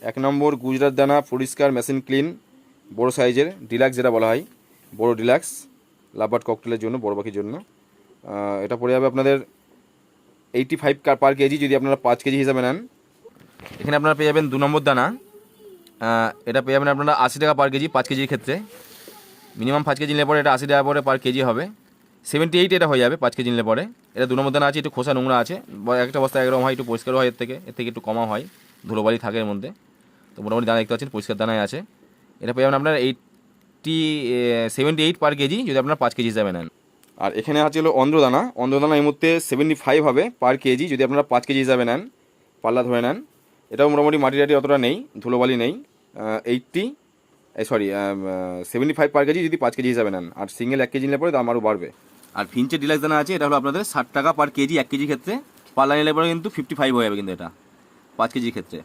1 নম্বর গুজরাট দানা পরিষ্কার machine clean বড়ো সাইজের ডিলাক্স যেটা বলা হয়, বড়ো ডিলাক্স লাভবার্ড ককটেলের জন্য, বড় পাখির জন্য। এটা পড়ে যাবে আপনাদের 85 পার কেজি যদি আপনারা 5 কেজি হিসাবে নেন। এখানে আপনারা পেয়ে যাবেন 2 নম্বর দানা, এটা পেয়ে যাবেন আপনারা 80 টাকা পার কেজি 5 কেজির ক্ষেত্রে। মিনিমাম 5 কেজি নিলে পরে এটা 80 টাকা পরে পার কেজি হবে। 78 এটা হয়ে যাবে 5 কেজি নিলে পরে। এটা 2 নম্বর দানা আছে, একটু খোসা নোংরা আছে, একটা বস্তা একরকম হয়, একটু পরিষ্কার হয়, এর থেকে একটু কমা হয়, ধুলোবালি থাকে এর মধ্যে। তো মোটামুটি দানা দেখতে পাচ্ছেন পরিষ্কার দানায় আছে। এটা পেয়ে যাবেন আপনার 78 পার কেজি যদি আপনারা 5 কেজি হিসাবে নেন। আর এখানে আছে হলো অন্ধ্রদানা, অন্ধ্রদানা এই মুহূর্তে 75 হবে পার কেজি যদি আপনারা 5 কেজি হিসাবে নেন, পাল্লা ধরে নেন। এটাও মোটামুটি মাটি টাটি অতটা নেই, ধুলোবালি নেই। 75 পার কেজি যদি 5 কেজি হিসাবে নেন, আর সিঙ্গেল 1 কেজি নিলে পরে দাম আরও বাড়বে। আর ফিঞ্চের ডিলাক্স দানা আছে, এটা হলো আপনাদের 60 টাকা পার কেজি 1 কেজি ক্ষেত্রে, পাল্লা নিলে পরে কিন্তু 55 হয়ে যাবে কিন্তু এটা 5 কেজির ক্ষেত্রে।